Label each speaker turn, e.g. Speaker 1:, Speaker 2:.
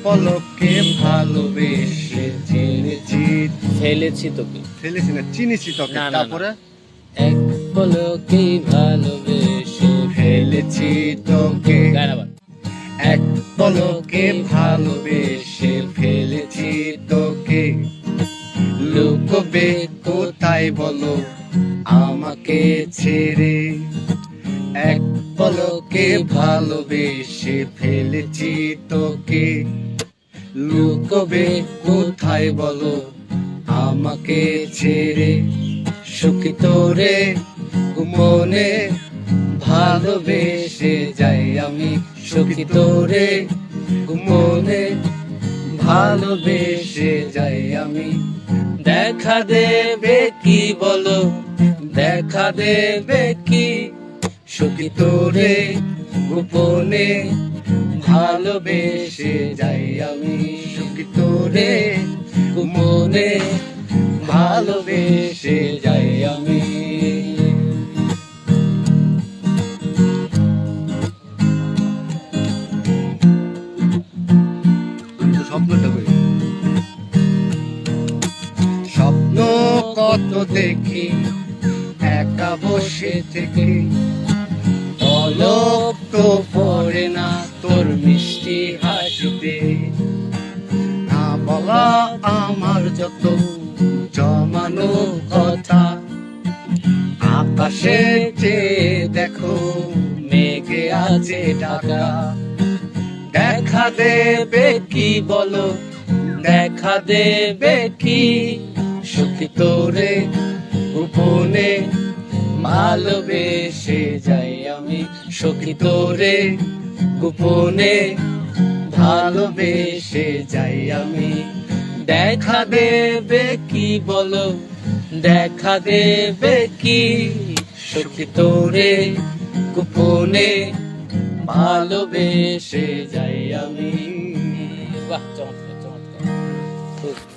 Speaker 1: পলকে ভালোবেসে চিনেছি,
Speaker 2: ফেলেছি তোকে,
Speaker 1: ফেলেছি না চিনেছি তোকে,
Speaker 2: না, না, না।
Speaker 1: তারপরে
Speaker 2: এক পলকে ভালোবেসে
Speaker 1: ফেলেছি তোকে,
Speaker 2: গান আবার।
Speaker 1: এক পলকে ভালোবেসে ফেলেছি তোকে, লুকোবে কোথায় বলো আমাকে ছেড়ে, এক পলকে ভালোবেসে ফেলেছি তোকে, লুকোবে কোথায় বলো আমাকে ছেড়ে, সুখী তোরে গোপনে ভালোবেসে যাই আমি, সুখী তোরে গোপনে ভালোবেসে যাই আমি, দেখা দেবে কি বলো, দেখা দেবে কি, সুখী তোরে গোপনে ভালোবেসে যাই আমি, সুখী তোরে গোপনে ভালোবেসে যাই আমি। স্বপ্নটা করি, স্বপ্ন কত দেখি একা বসে থেকে, পলক তো পড়ে না তোর মিষ্টি হাসিতে, না বলা আমার যত জমানো কথা, আকাশে চেয়ে দেখো মেঘে আছে ঢাকা, দেখা দেবে কি বলো, দেখা দেবে কি, সুখী তোরে গোপনে ভালোবেসে যাই আমি, সুখী তোরে গোপনে ভালোবেসে যাই আমি, দেখা দেবে কি বলো, দেখা দেবে কি, সুখী তোরে গোপনে ভালোবেসে যাই আমি।
Speaker 2: বাহ, চমৎকার চমৎকার।